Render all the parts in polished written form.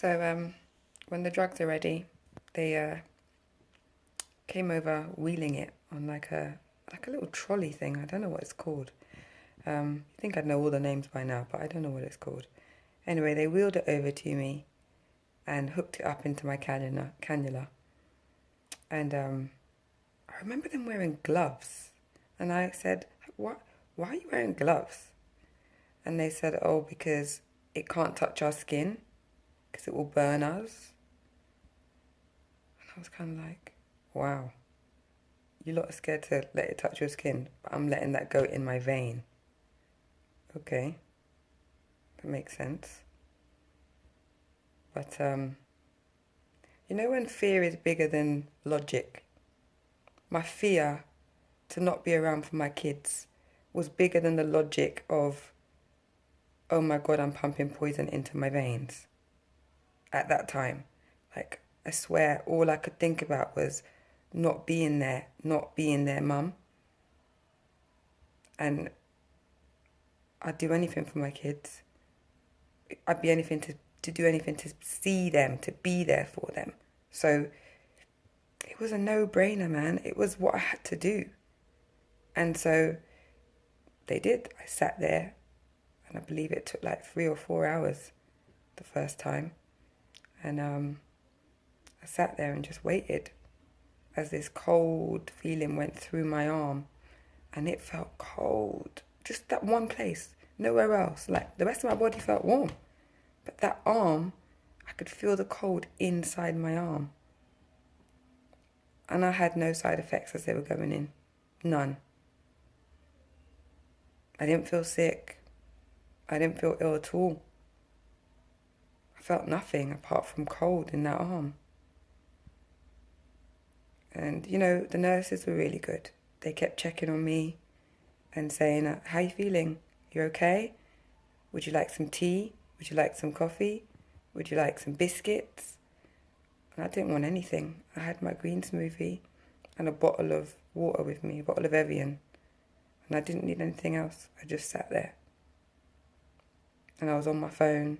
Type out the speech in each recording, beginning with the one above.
So when the drugs are ready, they came over wheeling it on like a little trolley thing. I don't know what it's called. I think I'd know all the names by now, but I don't know what it's called. Anyway, they wheeled it over to me and hooked it up into my cannula. And I remember them wearing gloves. And I said, "What? Why are you wearing gloves?" And they said, "Oh, because it can't touch our skin, because it will burn us." And I was kind of like, wow, you lot are scared to let it touch your skin, but I'm letting that go in my vein. Okay, that makes sense. But you know when fear is bigger than logic? My fear to not be around for my kids was bigger than the logic of, oh my God, I'm pumping poison into my veins. At that time, like, I swear, all I could think about was not being there, mum. And I'd do anything for my kids. I'd be anything to do anything to see them, to be there for them. So it was a no-brainer, man. It was what I had to do. And so they did. I sat there, and I believe it took like 3 or 4 hours the first time. And I sat there and just waited as this cold feeling went through my arm. And it felt cold. Just that one place, nowhere else. Like, the rest of my body felt warm. But that arm, I could feel the cold inside my arm. And I had no side effects as they were going in. None. I didn't feel sick. I didn't feel ill at all. I felt nothing apart from cold in that arm. And, you know, the nurses were really good. They kept checking on me and saying, how you feeling? You okay? Would you like some tea? Would you like some coffee? Would you like some biscuits? And I didn't want anything. I had my green smoothie and a bottle of water with me, a bottle of Evian. And I didn't need anything else. I just sat there. And I was on my phone,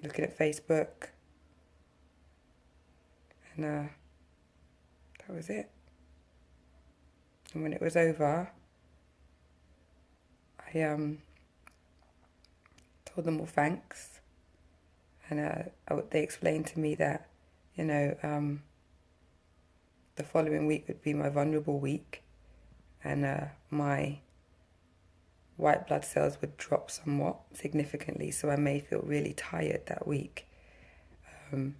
looking at Facebook. And that was it. And when it was over, I told them all thanks. And they explained to me that, you know, the following week would be my vulnerable week. And my white blood cells would drop somewhat significantly, so I may feel really tired that week. And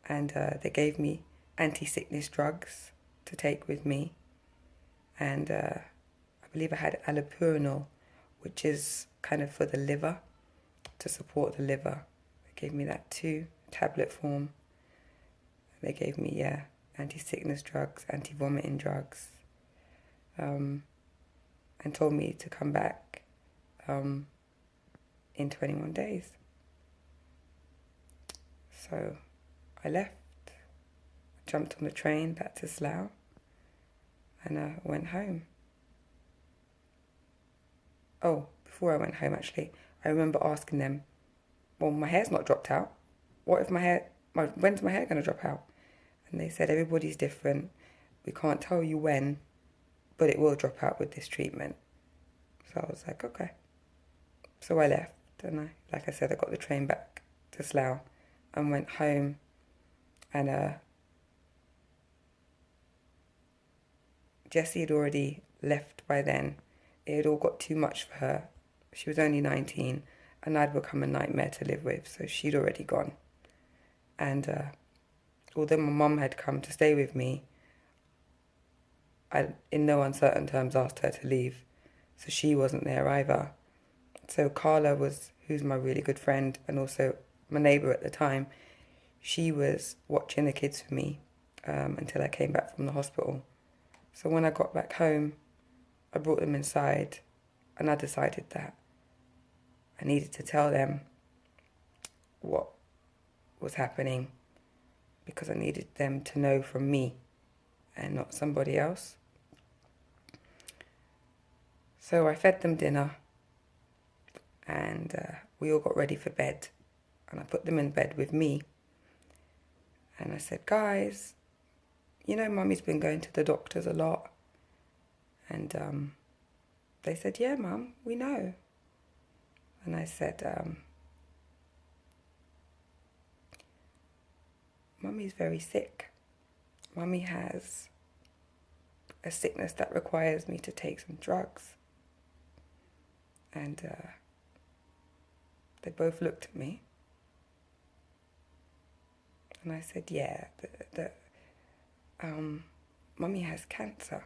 they gave me anti-sickness drugs to take with me. And I believe I had allopurinol, which is kind of for the liver, to support the liver. They gave me that too, tablet form. They gave me, anti-sickness drugs, anti-vomiting drugs, and told me to come back in 21 days. So I left, jumped on the train back to Slough, and I went home. Oh, before I went home, actually, I remember asking them, well, my hair's not dropped out. What if when's my hair going to drop out? And they said, everybody's different. We can't tell you when, but it will drop out with this treatment. So I was like, okay. So I left, and like I said, I got the train back to Slough and went home. And Jessie had already left by then. It had all got too much for her. She was only 19, and I'd become a nightmare to live with, so she'd already gone. And although my mum had come to stay with me, I, in no uncertain terms, asked her to leave, so she wasn't there either. So Carla who's my really good friend and also my neighbour at the time, she was watching the kids for me until I came back from the hospital. So when I got back home, I brought them inside, and I decided that I needed to tell them what was happening, because I needed them to know from me and not somebody else. So I fed them dinner, and we all got ready for bed. and I put them in bed with me. And I said, guys, you know, Mummy's been going to the doctors a lot. And they said, yeah, Mum, we know. And I said, Mummy's very sick. Mummy has a sickness that requires me to take some drugs. And they both looked at me. And I said, yeah, Mummy has cancer.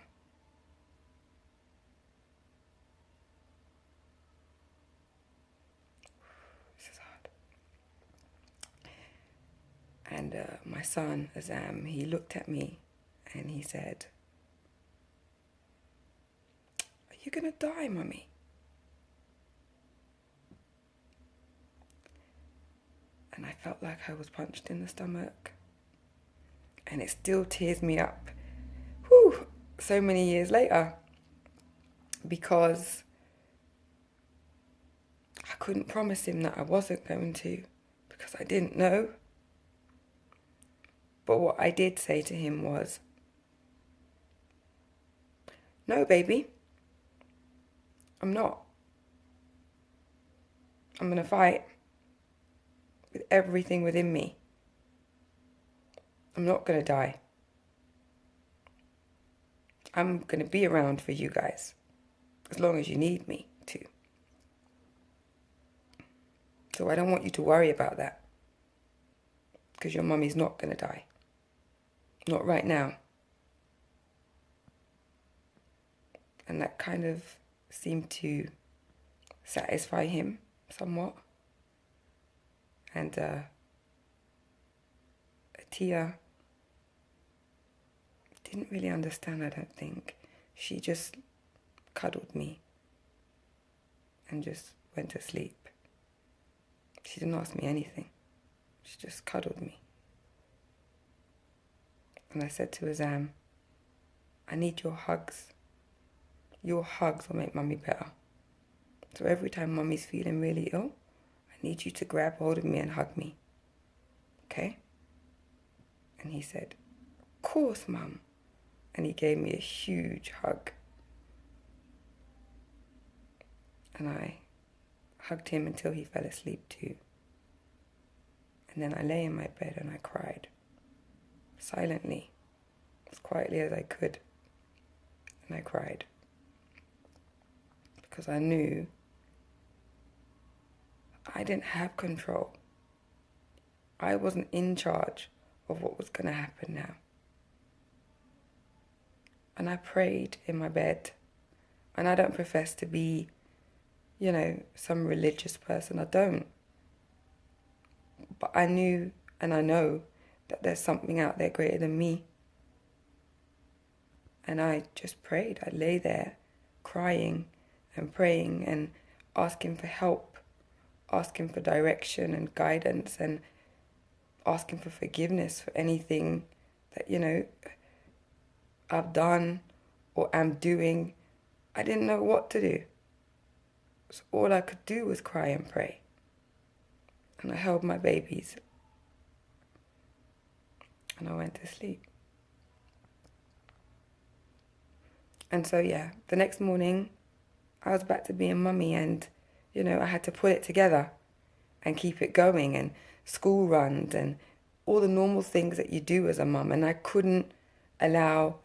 This is hard. And my son, Azam, he looked at me and he said, are you going to die, Mummy? And I felt like I was punched in the stomach. And it still tears me up, so many years later. Because I couldn't promise him that I wasn't going to, because I didn't know. But what I did say to him was, no, baby, I'm not. I'm going to fight with everything within me. I'm not going to die. I'm going to be around for you guys as long as you need me to. So I don't want you to worry about that, because your mummy's not going to die. Not right now. And that kind of seemed to satisfy him somewhat. And Tia didn't really understand, I don't think. She just cuddled me and just went to sleep. She didn't ask me anything. She just cuddled me. And I said to Azam, I need your hugs. Your hugs will make Mummy better. So every time Mummy's feeling really ill, I need you to grab hold of me and hug me. Okay? And he said, of course, Mum. And he gave me a huge hug. And I hugged him until he fell asleep too. And then I lay in my bed and I cried. Silently. As quietly as I could. And I cried. Because I knew I didn't have control. I wasn't in charge of what was going to happen now. And I prayed in my bed. And I don't profess to be, some religious person. I don't. But I knew and I know that there's something out there greater than me. And I just prayed. I lay there crying and praying and asking for help, asking for direction and guidance, and asking for forgiveness for anything that, I've done or am doing. I didn't know what to do. So all I could do was cry and pray. And I held my babies. And I went to sleep. And so, the next morning, I was back to being Mummy, and, I had to put it together and keep it going, and school runs and all the normal things that you do as a mum. And I couldn't allow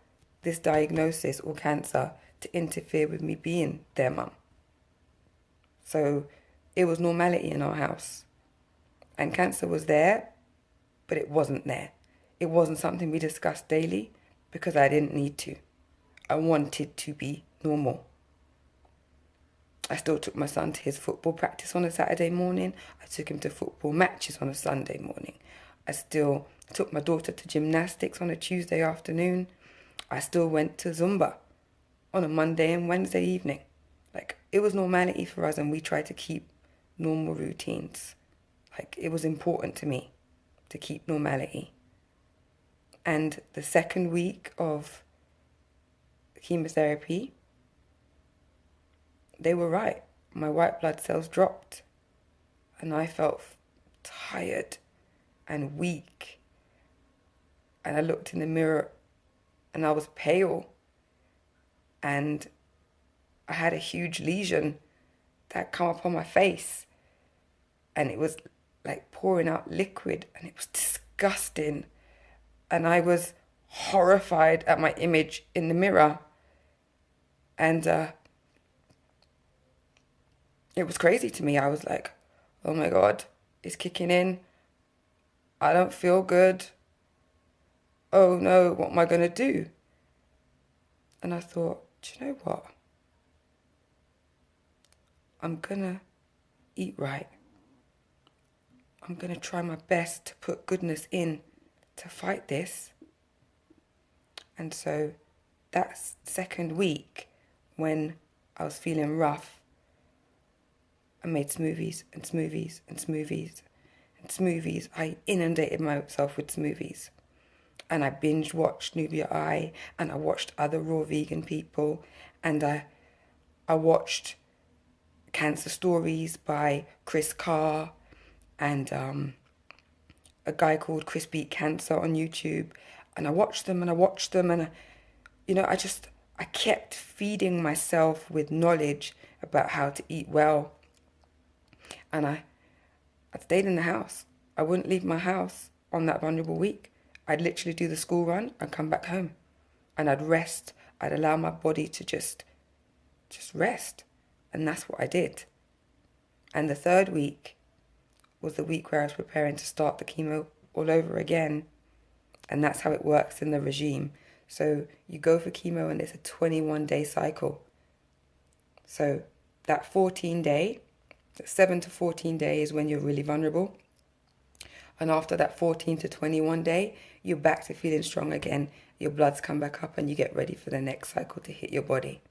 this diagnosis or cancer to interfere with me being their mum. So it was normality in our house. And cancer was there, but it wasn't there. It wasn't something we discussed daily because I didn't need to. I wanted to be normal. I still took my son to his football practice on a Saturday morning. I took him to football matches on a Sunday morning. I still took my daughter to gymnastics on a Tuesday afternoon. I still went to Zumba on a Monday and Wednesday evening. It was normality for us, and we tried to keep normal routines. It was important to me to keep normality. And the second week of chemotherapy, they were right. My white blood cells dropped. And I felt tired and weak. And I looked in the mirror and I was pale. And I had a huge lesion that come up on my face. And it was like pouring out liquid, and it was disgusting. And I was horrified at my image in the mirror. And it was crazy to me. I was like, oh my God, it's kicking in. I don't feel good. Oh no, what am I going to do? And I thought, do you know what? I'm going to eat right. I'm going to try my best to put goodness in to fight this. And so that second week, when I was feeling rough, I made smoothies and smoothies and smoothies and smoothies. I inundated myself with smoothies. And I binge watched Nubia Eye, and I watched other raw vegan people, and I watched Cancer Stories by Chris Carr, and a guy called Chris Beat Cancer on YouTube. And I watched them and I watched them, and I kept feeding myself with knowledge about how to eat well. And I stayed in the house. I wouldn't leave my house on that vulnerable week. I'd literally do the school run and come back home. And I'd rest. I'd allow my body to just rest. And that's what I did. And the third week was the week where I was preparing to start the chemo all over again. And that's how it works in the regime. So you go for chemo and it's a 21-day cycle. So that 7 to 14 day is when you're really vulnerable. And after that 14 to 21 day, you're back to feeling strong again. Your bloods come back up and you get ready for the next cycle to hit your body.